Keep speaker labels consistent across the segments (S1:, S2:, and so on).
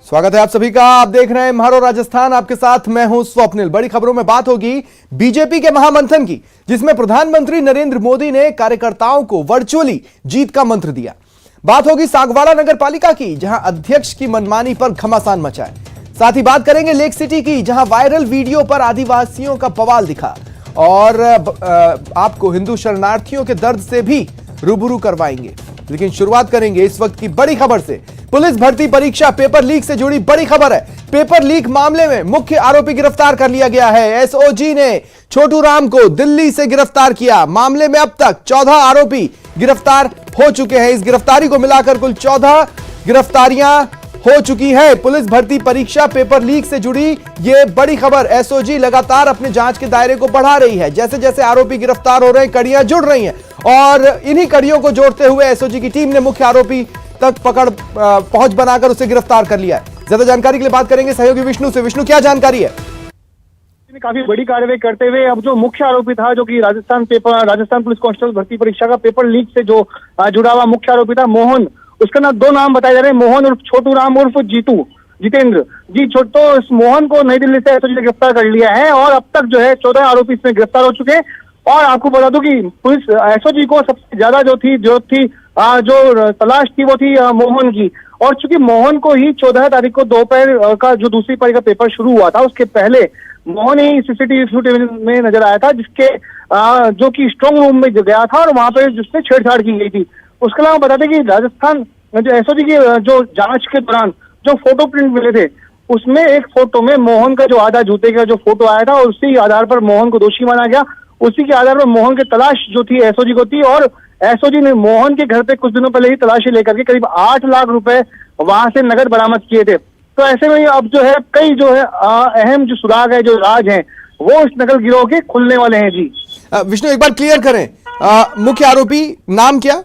S1: स्वागत है आप सभी का। आप देख रहे हैं म्हारो राजस्थान, आपके साथ मैं हूं स्वप्निल। बड़ी खबरों में बात होगी बीजेपी के महामंथन की, जिसमें प्रधानमंत्री नरेंद्र मोदी ने कार्यकर्ताओं को वर्चुअली जीत का मंत्र दिया। बात होगी सागवाड़ा नगर पालिका की, जहां अध्यक्ष की मनमानी पर घमासान मचा है। साथ ही बात करेंगे लेक सिटी की, जहां वायरल वीडियो पर आदिवासियों का बवाल दिखा। और आपको हिंदू शरणार्थियों के दर्द से भी रूबरू करवाएंगे। लेकिन शुरुआत करेंगे इस वक्त की बड़ी खबर से। पुलिस भर्ती परीक्षा पेपर लीक से जुड़ी बड़ी खबर है। पेपर लीक मामले में मुख्य आरोपी गिरफ्तार कर लिया गया है। एसओजी ने छोटू राम को दिल्ली से गिरफ्तार किया। मामले में अब तक 14 आरोपी गिरफ्तार हो चुके हैं। इस गिरफ्तारी को मिलाकर कुल 14 गिरफ्तारियां हो चुकी है। पुलिस भर्ती परीक्षा पेपर लीक से जुड़ी यह बड़ी खबर। एसओजी लगातार अपने जांच के दायरे को बढ़ा रही है। जैसे जैसे आरोपी गिरफ्तार हो रहे हैं, कड़ियां जुड़ रही हैं और इन्हीं कड़ियों को जोड़ते हुए एसओजी की टीम ने मुख्य आरोपी तक पहुंच बनाकर उसे गिरफ्तार कर लिया है। ज्यादा जानकारी के लिए बात करेंगे सहयोगी विष्णु से। विष्णु, क्या जानकारी है?
S2: काफी बड़ी कार्रवाई करते हुए अब जो मुख्य आरोपी था, जो कि राजस्थान पुलिस कांस्टेबल भर्ती परीक्षा का पेपर लीक से जो जुड़ा हुआ मुख्य आरोपी था मोहन, उसका ना दो नाम बताए जा रहे हैं, मोहन उर्फ छोटू राम उर्फ जितेंद्र जी। तो इस मोहन को नई दिल्ली से एसओजी ने गिरफ्तार कर लिया है और अब तक जो है 14 आरोपी इसमें गिरफ्तार हो चुके हैं। और आपको बता दूं कि पुलिस एसओजी को सबसे ज्यादा जो तलाश थी वो थी मोहन की। और चूंकि मोहन को ही 14 तारीख को दोपहर का जो दूसरी पारी का पेपर शुरू हुआ था, उसके पहले मोहन ही सीसीटीवी में नजर आया था, जिसके जो कि स्ट्रांग रूम में गया था और वहां पे जिससे छेड़छाड़ की गई थी। उसके अलावा बता दें कि राजस्थान जो एसओजी की जो जांच के दौरान जो फोटो प्रिंट मिले थे, उसमें एक फोटो में मोहन का जो आधा जूते का जो फोटो आया था, उसी आधार पर मोहन को दोषी माना गया। उसी के आधार पर मोहन की तलाश जो थी एसओजी को थी और एसओजी ने मोहन के घर पे कुछ दिनों पहले ही तलाशी लेकर के करीब 8 लाख रुपए वहां से नगद बरामद किए थे। तो ऐसे में अब जो है कई जो है अहम जो सुराग है, जो राज हैं, वो इस नकल गिरोह के खुलने वाले हैं जी।
S1: विष्णु, एक बार क्लियर करें, मुख्य आरोपी नाम क्या?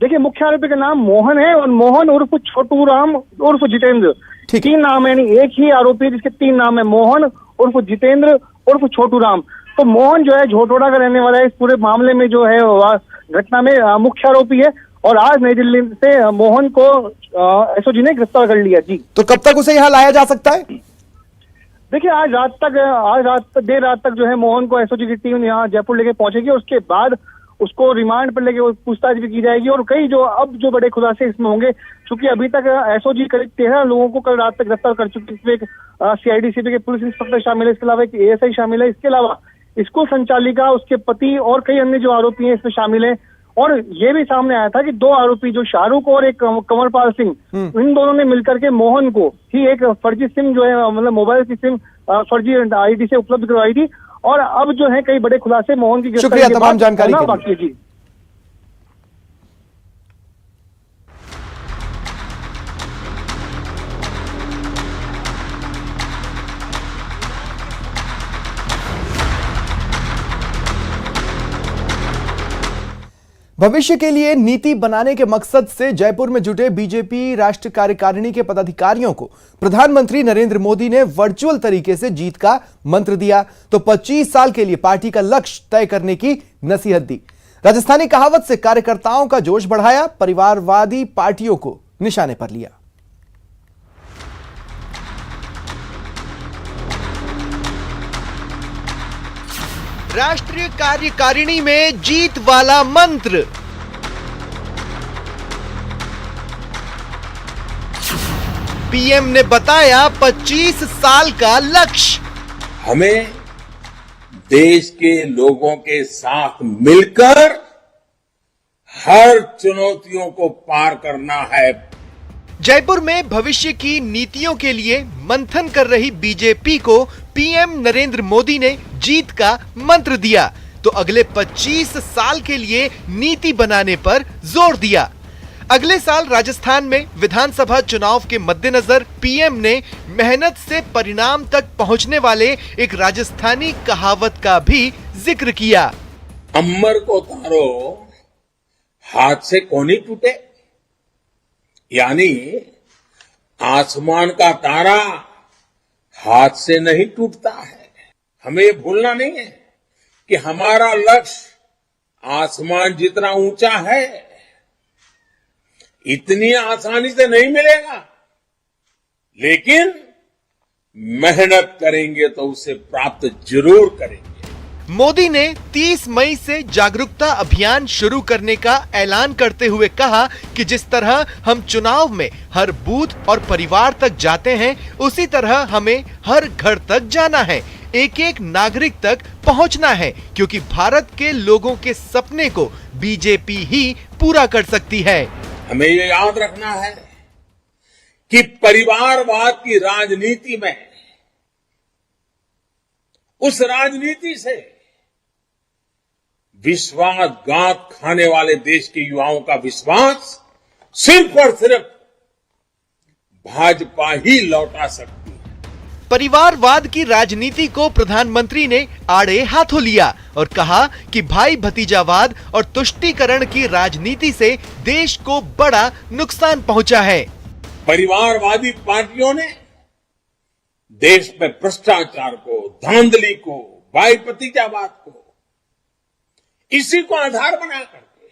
S2: देखिए, मुख्य आरोपी का नाम मोहन है और मोहन उर्फ छोटू राम उर्फ जितेंद्र, 3 नाम है। यानी एक ही आरोपी जिसके 3 नाम है, मोहन उर्फ जितेंद्र उर्फ छोटू राम। तो मोहन जो है झोटोड़ा का रहने वाला है। इस पूरे मामले में जो है घटना में मुख्य आरोपी है और आज नई दिल्ली से मोहन को एसओजी ने गिरफ्तार कर लिया जी।
S1: तो कब तक उसे यहाँ लाया जा सकता है?
S2: देखिए, आज देर रात तक जो है मोहन को एसओजी की टीम यहाँ जयपुर लेके पहुंचेगी। उसके बाद उसको रिमांड पर लेके पूछताछ भी की जाएगी और कई जो बड़े खुलासे इसमें होंगे। क्योंकि अभी तक एसओजी करीब 13 लोगों को कल रात तक गिरफ्तार कर चुकी है। इसमें एक सीआईडी के पुलिस इंस्पेक्टर शामिल है, इसके अलावा एक एएसआई शामिल है, इसके अलावा स्कूल संचालिका, उसके पति और कई अन्य जो आरोपी हैं इसमें शामिल हैं। और ये भी सामने आया था कि 2 आरोपी जो शाहरुख और एक कंवरपाल सिंह, इन दोनों ने मिलकर के मोहन को ही एक फर्जी सिम जो है, मतलब मोबाइल की सिम फर्जी आईडी से उपलब्ध करवाई थी। और अब जो है कई बड़े खुलासे मोहन की गिरफ्तारी के बाद
S1: तमाम जानकारी
S2: बाकी है जी।
S1: भविष्य के लिए नीति बनाने के मकसद से जयपुर में जुटे बीजेपी राष्ट्रीय कार्यकारिणी के पदाधिकारियों को प्रधानमंत्री नरेंद्र मोदी ने वर्चुअल तरीके से जीत का मंत्र दिया। तो 25 साल के लिए पार्टी का लक्ष्य तय करने की नसीहत दी। राजस्थानी कहावत से कार्यकर्ताओं का जोश बढ़ाया, परिवारवादी पार्टियों को निशाने पर लिया। राष्ट्रीय कार्यकारिणी में जीत वाला मंत्र। पीएम ने बताया 25 साल का लक्ष्य।
S3: हमें देश के लोगों के साथ मिलकर हर चुनौतियों को पार करना है।
S1: जयपुर में भविष्य की नीतियों के लिए मंथन कर रही बीजेपी को पीएम नरेंद्र मोदी ने जीत का मंत्र दिया। तो अगले 25 साल के लिए नीति बनाने पर जोर दिया। अगले साल राजस्थान में विधानसभा चुनाव के मद्देनजर पीएम ने मेहनत से परिणाम तक पहुंचने वाले एक राजस्थानी कहावत का भी जिक्र किया।
S3: अम्बर को तारो हाथ से कोनी टूटे, यानी आसमान का तारा हाथ से नहीं टूटता है। हमें ये भूलना नहीं है कि हमारा लक्ष्य आसमान जितना ऊंचा है, इतनी आसानी से नहीं मिलेगा। लेकिन मेहनत करेंगे तो उसे प्राप्त जरूर करेंगे।
S1: मोदी ने 30 मई से जागरूकता अभियान शुरू करने का ऐलान करते हुए कहा कि जिस तरह हम चुनाव में हर बूथ और परिवार तक जाते हैं, उसी तरह हमें हर घर तक जाना है, एक एक नागरिक तक पहुंचना है, क्योंकि भारत के लोगों के सपने को बीजेपी ही पूरा कर सकती है।
S3: हमें ये याद रखना है कि परिवारवाद की राजनीति में, उस राजनीति से विश्वासघात खाने वाले देश के युवाओं का विश्वास सिर्फ और सिर्फ भाजपा ही लौटा सकती है।
S1: परिवारवाद की राजनीति को प्रधानमंत्री ने आड़े हाथों लिया और कहा कि भाई भतीजावाद और तुष्टीकरण की राजनीति से देश को बड़ा नुकसान पहुंचा है।
S3: परिवारवादी पार्टियों ने देश में भ्रष्टाचार को, धांधली को, भाई भतीजावाद को, इसी को आधार बना करके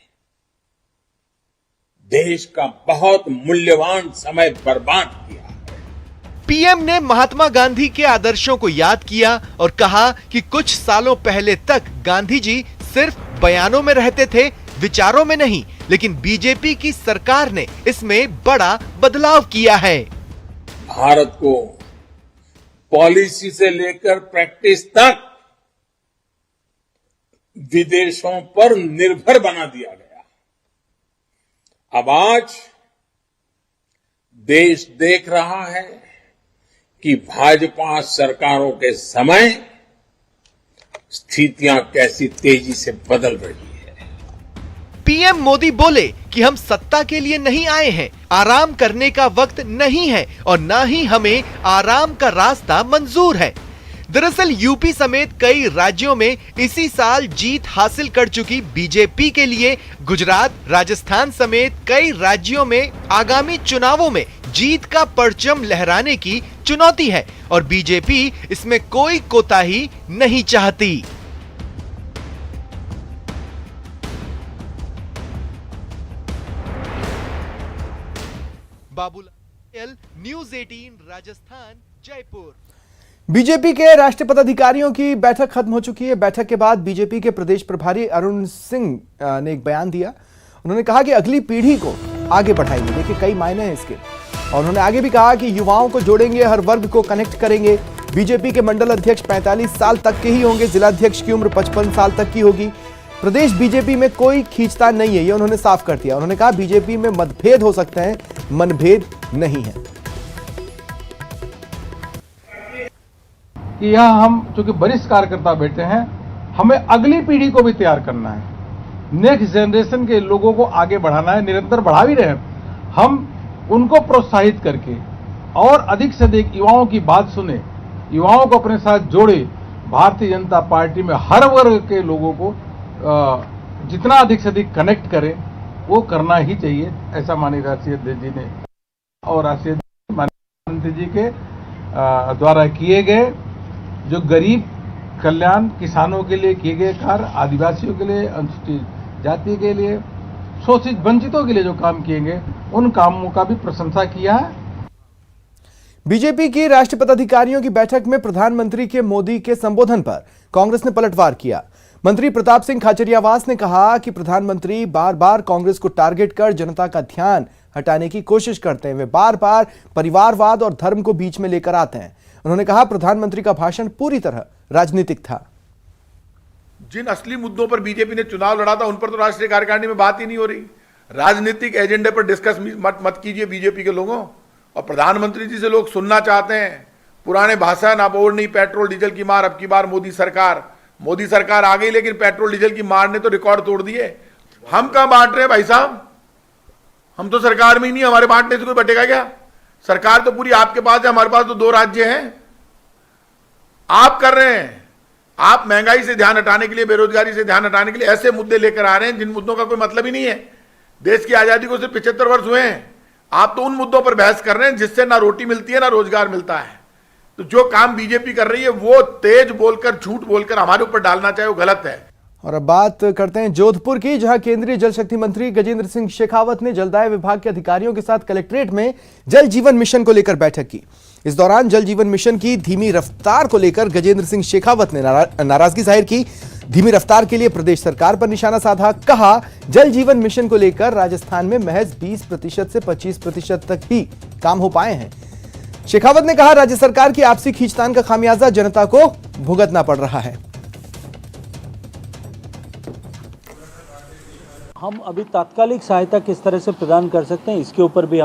S3: देश का बहुत मूल्यवान समय बर्बाद किया है।
S1: पीएम ने महात्मा गांधी के आदर्शों को याद किया और कहा कि कुछ सालों पहले तक गांधी जी सिर्फ बयानों में रहते थे, विचारों में नहीं, लेकिन बीजेपी की सरकार ने इसमें बड़ा बदलाव किया है।
S3: भारत को पॉलिसी से लेकर प्रैक्टिस तक विदेशों पर निर्भर बना दिया गया। अब आज देश देख रहा है कि भाजपा सरकारों के समय स्थितियां कैसी तेजी से बदल रही है।
S1: पीएम मोदी बोले कि हम सत्ता के लिए नहीं आए हैं, आराम करने का वक्त नहीं है और न ही हमें आराम का रास्ता मंजूर है। दरअसल यूपी समेत कई राज्यों में इसी साल जीत हासिल कर चुकी बीजेपी के लिए गुजरात, राजस्थान समेत कई राज्यों में आगामी चुनावों में जीत का परचम लहराने की चुनौती है और बीजेपी इसमें कोई कोताही नहीं चाहती। बाबूलाल, न्यूज़ 18 राजस्थान, जयपुर। बीजेपी के राष्ट्रीय पदाधिकारियों की बैठक खत्म हो चुकी है। बैठक के बाद बीजेपी के प्रदेश प्रभारी अरुण सिंह ने एक बयान दिया। उन्होंने कहा कि अगली पीढ़ी को आगे बढ़ाएंगे। देखिए, कई मायने हैं इसके। और उन्होंने आगे भी कहा कि युवाओं को जोड़ेंगे, हर वर्ग को कनेक्ट करेंगे। बीजेपी के मंडल अध्यक्ष 45 साल तक के ही होंगे, जिलाध्यक्ष की उम्र 55 साल तक की होगी। प्रदेश बीजेपी में कोई खींचतान नहीं है, ये उन्होंने साफ कर दिया। उन्होंने कहा बीजेपी में मतभेद हो सकते हैं, मनभेद नहीं है।
S4: कि यहाँ हम चूंकि वरिष्ठ कार्यकर्ता बैठे हैं, हमें अगली पीढ़ी को भी तैयार करना है, नेक्स्ट जनरेशन के लोगों को आगे बढ़ाना है, निरंतर बढ़ा भी रहे हैं। हम उनको प्रोत्साहित करके और अधिक से अधिक युवाओं की बात सुने, युवाओं को अपने साथ जोड़े। भारतीय जनता पार्टी में हर वर्ग के लोगों को जितना अधिक से अधिक कनेक्ट करें, वो करना ही चाहिए, ऐसा माननीय राष्ट्रीय अध्यक्ष जी ने और राष्ट्रीय मंत्री जी के द्वारा किए गए जो गरीब कल्याण, किसानों के लिए किए गए कार्य, आदिवासियों के लिए, अनुसूचित जाति के लिए, शोषित वंचितों के लिए जो काम किए गए, उन कामों का भी प्रशंसा किया है।
S1: बीजेपी की राष्ट्रीय पदाधिकारियों की बैठक में प्रधानमंत्री के मोदी के संबोधन पर कांग्रेस ने पलटवार किया। मंत्री प्रताप सिंह खाचरियावास ने कहा कि प्रधानमंत्री बार बार कांग्रेस को टारगेट कर जनता का ध्यान हटाने की कोशिश करते हैं। वे बार बार परिवारवाद और धर्म को बीच में लेकर आते हैं। उन्होंने कहा प्रधानमंत्री का भाषण पूरी तरह राजनीतिक था।
S5: जिन असली मुद्दों पर बीजेपी ने चुनाव लड़ा था, उन पर तो राष्ट्रीय कार्यकारिणी में बात ही नहीं हो रही। राजनीतिक एजेंडे पर डिस्कस मत कीजिए बीजेपी के लोगों। और प्रधानमंत्री जी से लोग सुनना चाहते हैं पुराने भाषण, अब और नहीं पेट्रोल डीजल की मार, अब की बार मोदी सरकार आ गई, लेकिन पेट्रोल डीजल की मार ने तो रिकॉर्ड तोड़ दिए। हम कहां बांट रहे हैं भाई साहब? हम तो सरकार में ही नहीं, हमारे बांटने से कोई बटेगा क्या? सरकार तो पूरी आपके पास है, हमारे पास तो 2 राज्य हैं। आप कर रहे हैं, आप महंगाई से ध्यान हटाने के लिए, बेरोजगारी से ध्यान हटाने के लिए ऐसे मुद्दे लेकर आ रहे हैं जिन मुद्दों का कोई मतलब ही नहीं है। देश की आजादी को सिर्फ 75 वर्ष हुए हैं। आप तो उन मुद्दों पर बहस कर रहे हैं जिससे ना रोटी मिलती है ना रोजगार मिलता है। तो जो काम बीजेपी कर रही है वो तेज बोलकर, झूठ बोलकर हमारे ऊपर डालना चाहे वो गलत है।
S1: और अब बात करते हैं जोधपुर की, जहां केंद्रीय जल शक्ति मंत्री गजेंद्र सिंह शेखावत ने जलदाय विभाग के अधिकारियों के साथ कलेक्ट्रेट में जल जीवन मिशन को लेकर बैठक की। इस दौरान जल जीवन मिशन की धीमी रफ्तार को लेकर गजेंद्र सिंह शेखावत ने नाराजगी जाहिर की। धीमी रफ्तार के लिए प्रदेश सरकार पर निशाना साधा। कहा, जल जीवन मिशन को लेकर राजस्थान में महज 20% से 25% तक ही काम हो पाए हैं। शेखावत ने कहा, राज्य सरकार की आपसी खींचतान का खामियाजा जनता को भुगतना पड़ रहा है।
S6: हम अभी तात्कालिक सहायता किस तरह से प्रदान कर सकते हैं, इसके ऊपर भी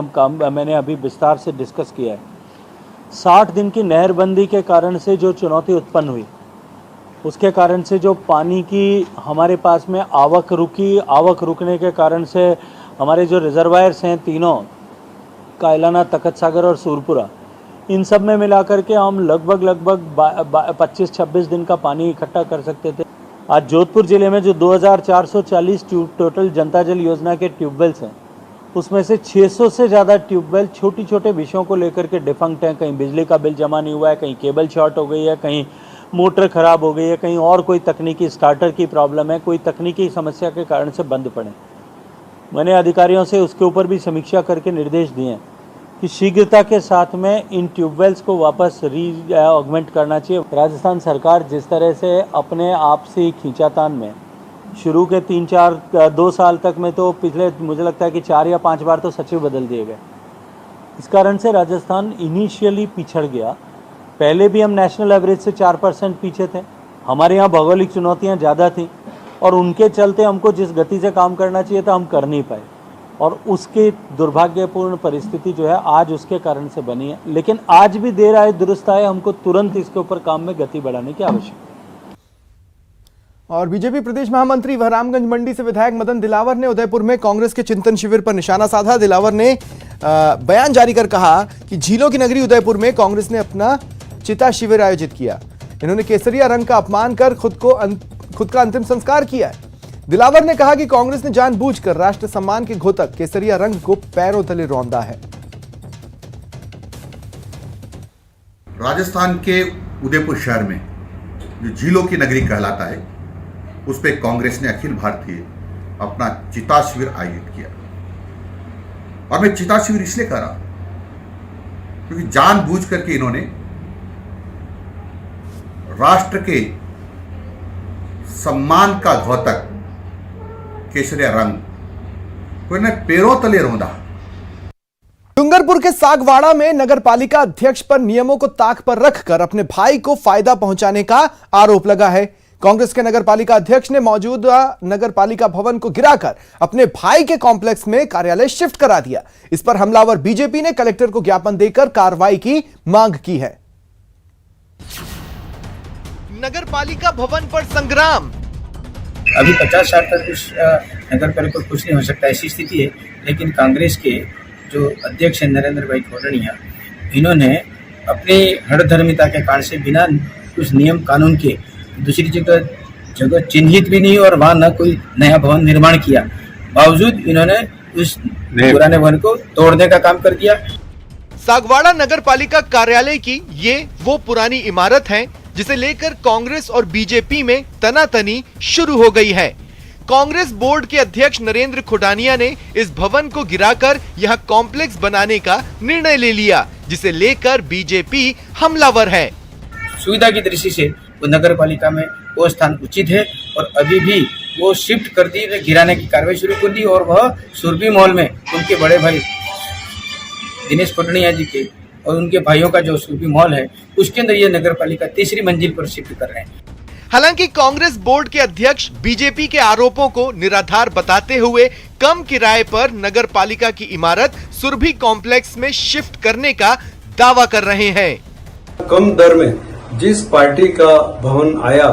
S6: मैंने अभी विस्तार से डिस्कस किया है। 60 दिन की नहरबंदी के कारण से जो चुनौती उत्पन्न हुई, उसके कारण से जो पानी की हमारे पास में आवक रुकने के कारण से हमारे जो रिजर्वायर्स हैं तीनों, कायलाना, तखत सागर और सूरपुरा, इन सब में मिलाकर के हम लगभग 25-26 दिन का पानी इकट्ठा कर सकते थे। आज जोधपुर जिले में जो 2440 टोटल जनता जल योजना के ट्यूबवेल्स हैं, उसमें से 600 से ज़्यादा ट्यूबवेल छोटे विषयों को लेकर के डिफंक्ट हैं। कहीं बिजली का बिल जमा नहीं हुआ है, कहीं केबल शॉर्ट हो गई है, कहीं मोटर ख़राब हो गई है, कहीं और कोई तकनीकी स्टार्टर की प्रॉब्लम है, कोई तकनीकी समस्या के कारण से बंद पड़े। मैंने अधिकारियों से उसके ऊपर भी समीक्षा करके निर्देश दिए हैं कि शीघ्रता के साथ में इन ट्यूबवेल्स को वापस ऑगमेंट करना चाहिए। राजस्थान सरकार जिस तरह से अपने आप से खींचातान में शुरू के 2 साल तक में, तो पिछले मुझे लगता है कि 4 या 5 बार तो सचिव बदल दिए गए। इस कारण से राजस्थान इनिशियली पिछड़ गया। पहले भी हम नेशनल एवरेज से 4% पीछे थे। हमारे यहाँ भौगोलिक चुनौतियाँ ज़्यादा थी और उनके चलते हमको जिस गति से काम करना चाहिए था, हम कर नहीं पाए, और उसकी दुर्भाग्यपूर्ण परिस्थिति जो है आज उसके कारण से बनी है। लेकिन आज भी देर आए दुरुस्त आए, हमको तुरंत इसके ऊपर काम में गति बढ़ाने की आवश्यकता है।
S1: और बीजेपी प्रदेश महामंत्री व रामगंज मंडी से विधायक मदन दिलावर ने उदयपुर में कांग्रेस के चिंतन शिविर पर निशाना साधा। दिलावर ने बयान जारी कर कहा कि झीलों की नगरी उदयपुर में कांग्रेस ने अपना चिता शिविर आयोजित किया। इन्होंने केसरिया रंग का अपमान कर खुद का अंतिम संस्कार किया है। दिलावर ने कहा कि कांग्रेस ने जानबूझकर राष्ट्र सम्मान के घोतक केसरिया रंग को पैरों तले रौंदा है।
S7: राजस्थान के उदयपुर शहर में जो झीलों की नगरी कहलाता है, उस पर कांग्रेस ने अखिल भारतीय अपना चिता शिविर आयोजित किया। और मैं चिता शिविर इसलिए कर रहा क्योंकि जानबूझ करके इन्होंने राष्ट्र के सम्मान का द्योतक केसरिया रंग को इन्हें पैरों तले रौंदा।
S1: डूंगरपुर के सागवाड़ा में नगरपालिका अध्यक्ष पर नियमों को ताक पर रखकर अपने भाई को फायदा पहुंचाने का आरोप लगा है। कांग्रेस के नगरपालिका अध्यक्ष ने मौजूदा नगरपालिका भवन को गिराकर अपने भाई के कॉम्प्लेक्स में कार्यालय शिफ्ट करा दिया। इस पर हमलावर बीजेपी ने कलेक्टर को ज्ञापन देकर कार्रवाई की मांग की है। नगरपालिका भवन पर संग्राम।
S8: अभी 50 साल तक कुछ नगर पालिका कुछ नहीं हो सकता, ऐसी स्थिति है। लेकिन कांग्रेस के जो अध्यक्ष हैं नरेंद्र भाई खोडनिया, इन्होंने अपनी हठधर्मिता के कारण से बिना कुछ नियम कानून के दूसरी जगह चिन्हित भी नहीं और वहाँ न कोई नया भवन निर्माण किया, बावजूद इन्होंने उस पुराने भवन को तोड़ने का काम कर दिया।
S1: सागवाड़ा नगरपालिका कार्यालय की ये वो पुरानी इमारत है जिसे लेकर कांग्रेस और बीजेपी में तनातनी शुरू हो गई है। कांग्रेस बोर्ड के अध्यक्ष नरेंद्र खोडानिया ने इस भवन को गिराकर यहां कॉम्प्लेक्स बनाने का निर्णय ले लिया, जिसे लेकर बीजेपी हमलावर है।
S8: सुविधा की दृष्टि से वो नगर पालिका में वो स्थान उचित है और अभी भी वो शिफ्ट कर दी, गिराने की कार्रवाई शुरू कर दी और वह सुरभि मॉल में उनके बड़े भाई दिनेश खोडनिया जी के और उनके भाइयों का जो सुरभि मॉल है, उसके अंदर ये नगर पालिका 3री मंजिल पर शिफ्ट कर रहे हैं।
S1: हालांकि कांग्रेस बोर्ड के अध्यक्ष बीजेपी के आरोपों को निराधार बताते हुए कम किराए पर नगर पालिका की इमारत सुरभि कॉम्प्लेक्स में शिफ्ट करने का दावा कर रहे हैं।
S9: कम दर में जिस पार्टी का भवन आया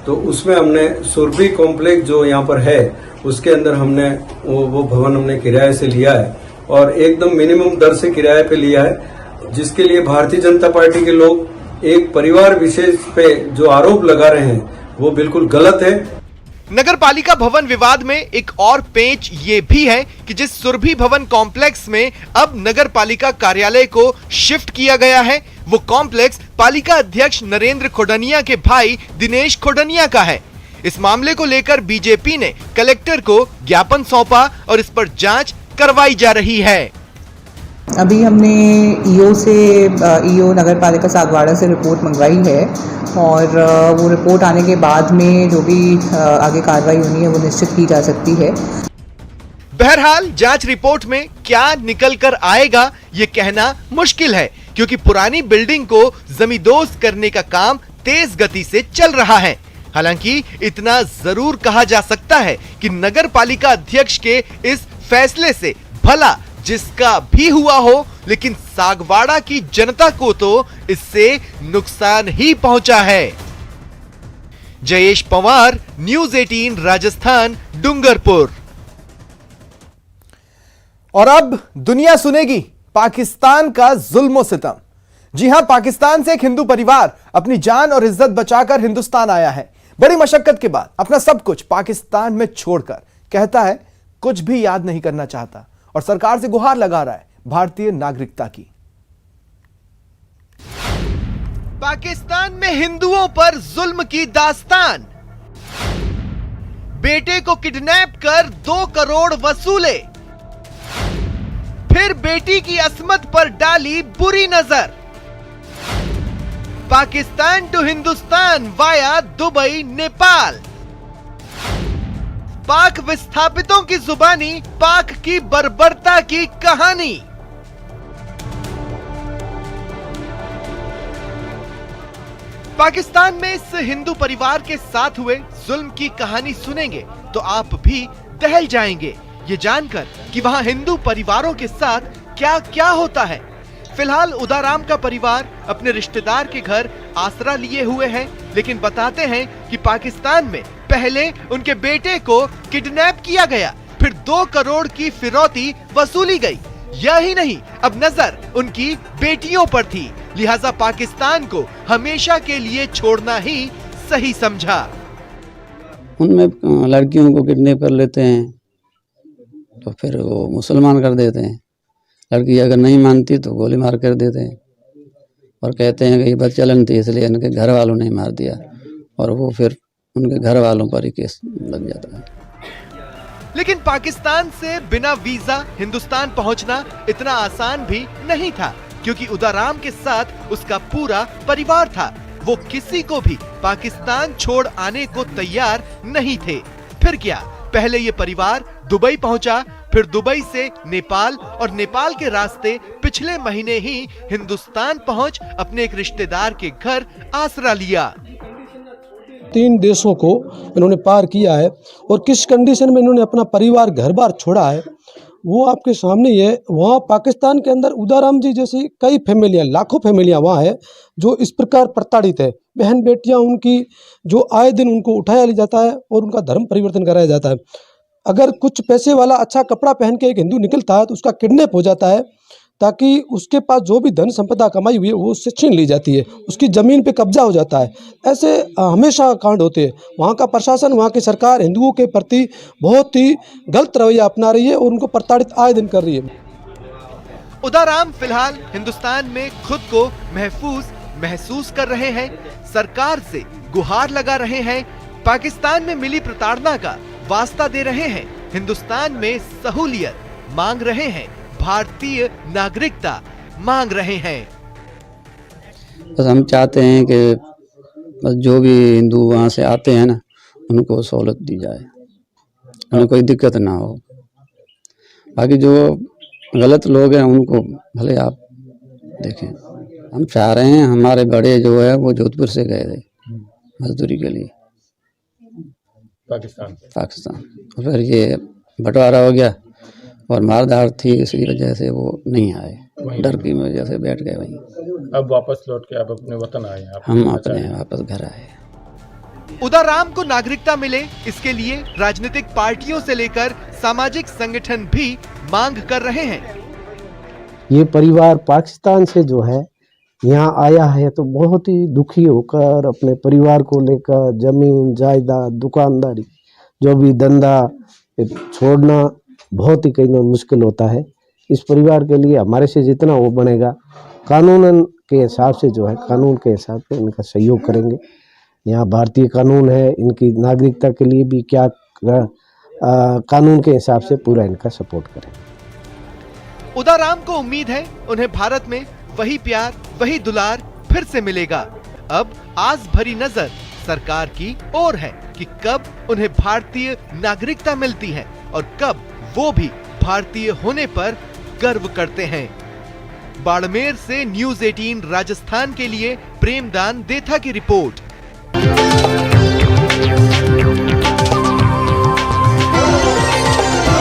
S9: तो उसमें हमने सुरभि कॉम्प्लेक्स जो यहाँ पर है उसके अंदर हमने वो भवन हमने किराए से लिया है और एकदम मिनिमम दर से किराए पे लिया है, जिसके लिए भारतीय जनता पार्टी के लोग एक परिवार विशेष पे जो आरोप लगा रहे हैं वो बिल्कुल गलत है।
S1: नगर पालिका भवन विवाद में एक और पेंच ये भी है कि जिस सुरभि भवन कॉम्प्लेक्स में अब नगर पालिका कार्यालय को शिफ्ट किया गया है, वो कॉम्प्लेक्स पालिका अध्यक्ष नरेंद्र खोडनिया के भाई दिनेश खोडनिया का है। इस मामले को लेकर बीजेपी ने कलेक्टर को ज्ञापन सौंपा और इस पर जांच करवाई जा रही है।
S10: अभी हमने ईओ नगर पालिका सागवाड़ा से रिपोर्ट मंगवाई है और वो रिपोर्ट आने के बाद में जो भी आगे कार्रवाई होनी है वो निश्चित की जा सकती है।
S1: बहरहाल जांच रिपोर्ट में क्या निकल कर आएगा ये कहना मुश्किल है, क्योंकि पुरानी बिल्डिंग को जमींदोज करने का काम तेज गति से चल रहा है। हालांकि इतना जरूर कहा जा सकता है कि नगर पालिका अध्यक्ष के इस फैसले से भला जिसका भी हुआ हो, लेकिन सागवाड़ा की जनता को तो इससे नुकसान ही पहुंचा है। जयेश पवार, न्यूज़ 18 राजस्थान, डूंगरपुर। और अब दुनिया सुनेगी पाकिस्तान का जुल्म सितम। जी हां, पाकिस्तान से एक हिंदू परिवार अपनी जान और इज्जत बचाकर हिंदुस्तान आया है। बड़ी मशक्कत के बाद अपना सब कुछ पाकिस्तान में छोड़कर कहता है कुछ भी याद नहीं करना चाहता और सरकार से गुहार लगा रहा है भारतीय नागरिकता की। पाकिस्तान में हिंदुओं पर जुल्म की दास्तान। बेटे को किडनैप कर 2 करोड़ वसूले, फिर बेटी की अस्मत पर डाली बुरी नजर। Pakistan to Hindustan via Dubai, Nepal. Pak विस्थापितों की जुबानी पाक की बर्बरता की कहानी। पाकिस्तान में इस हिंदू परिवार के साथ हुए जुल्म की कहानी सुनेंगे तो आप भी दहल जाएंगे ये जानकर कि वहां हिंदू परिवारों के साथ क्या क्या होता है। फिलहाल उदाराम का परिवार अपने रिश्तेदार के घर आसरा लिए हुए है, लेकिन बताते हैं कि पाकिस्तान में पहले उनके बेटे को किडनैप किया गया, फिर 2 करोड़ की फिरौती वसूली गई। यही नहीं, अब नजर उनकी बेटियों पर थी, लिहाजा पाकिस्तान को हमेशा के लिए छोड़ना ही सही समझा।
S11: उनमें लड़कियों को किडनैप कर लेते हैं तो फिर वो मुसलमान कर देते हैं। लड़की अगर नहीं मानती तो गोली मार कर देते हैं और कहते हैं कि ये बदचलन थी इसलिए इनके घर वालों ने मार दिया, और वो फिर उनके घर वालों पर ही केस लग जाता है।
S1: लेकिन पाकिस्तान से बिना वीजा हिंदुस्तान पहुंचना इतना आसान भी नहीं था, क्योंकि उदाराम के साथ उसका पूरा परिवार था। वो किसी को भी पाकिस्तान छोड़ आने को तैयार नहीं थे। फिर क्या, पहले ये परिवार दुबई पहुंचा, फिर दुबई से नेपाल और नेपाल के रास्ते पिछले महीने ही हिंदुस्तान पहुंच अपने एक रिश्तेदार के घर आसरा लिया।
S12: 3 देशों को इन्होंने पार किया है और किस कंडीशन में इन्होंने अपना परिवार घर बार छोड़ा है वो आपके सामने ही है। वहाँ पाकिस्तान के अंदर उदाराम जी जैसी कई फैमिलियाँ, लाखों फैमिलियाँ वहाँ है जो इस प्रकार प्रताड़ित है। बहन बेटियाँ उनकी जो आए दिन उनको उठाया लिया जाता है और उनका धर्म परिवर्तन कराया जाता है। अगर कुछ पैसे वाला अच्छा कपड़ा पहन के एक हिंदू निकलता है तो उसका किडनैप हो जाता है, ताकि उसके पास जो भी धन संपदा कमाई हुई है वो उससे छीन ली जाती है, उसकी ज़मीन पे कब्जा हो जाता है। ऐसे हमेशा कांड होते हैं। वहाँ का प्रशासन, वहाँ की सरकार हिंदुओं के प्रति बहुत ही गलत रवैया अपना रही है और उनको प्रताड़ित आए दिन कर रही है।
S1: उदाराम फिलहाल हिंदुस्तान में खुद को महसूस कर रहे हैं, सरकार से गुहार लगा रहे हैं, पाकिस्तान में मिली प्रताड़ना का वास्ता दे रहे हैं, हिंदुस्तान में सहूलियत मांग रहे हैं, भारतीय नागरिकता मांग रहे हैं।
S11: बस हम चाहते हैं कि बस जो भी हिंदू वहाँ से आते हैं ना उनको सहूलत दी जाए, उन्हें कोई दिक्कत ना हो। बाकी जो गलत लोग हैं उनको भले आप देखें। हम चाह रहे हैं, हमारे बड़े जो है वो जोधपुर से गए थे मजदूरी के लिए पाकिस्तान, और फिर ये बंटवारा हो गया और मारधाड़ थी, इसी वजह से वो नहीं आए, डर की वजह से बैठ गए वहीं।
S13: अब वापस लौट के आप अपने वतन आए?
S11: हम अपने वापस घर आए।
S1: उदाराम को नागरिकता मिले, इसके लिए राजनीतिक पार्टियों से लेकर सामाजिक संगठन भी मांग कर रहे हैं।
S12: ये परिवार पाकिस्तान से जो है यहाँ आया है तो बहुत ही दुखी होकर अपने परिवार को लेकर जमीन जायदाद दुकानदारी जो भी धंधा छोड़ना बहुत ही कई मुश्किल होता है। इस परिवार के लिए हमारे से जितना वो बनेगा कानूनन के हिसाब से जो है, कानून के हिसाब से इनका सहयोग करेंगे। यहाँ भारतीय कानून है, इनकी नागरिकता के लिए भी क्या कानून के हिसाब से पूरा इनका सपोर्ट करें।
S1: उदाराम को उम्मीद है उन्हें भारत में वही प्यार, वही दुलार फिर से मिलेगा। अब आस भरी नजर सरकार की ओर है कि कब उन्हें भारतीय नागरिकता मिलती है और कब वो भी भारतीय होने पर गर्व करते हैं। बाड़मेर से न्यूज़ 18 राजस्थान के लिए प्रेमदान देथा की रिपोर्ट।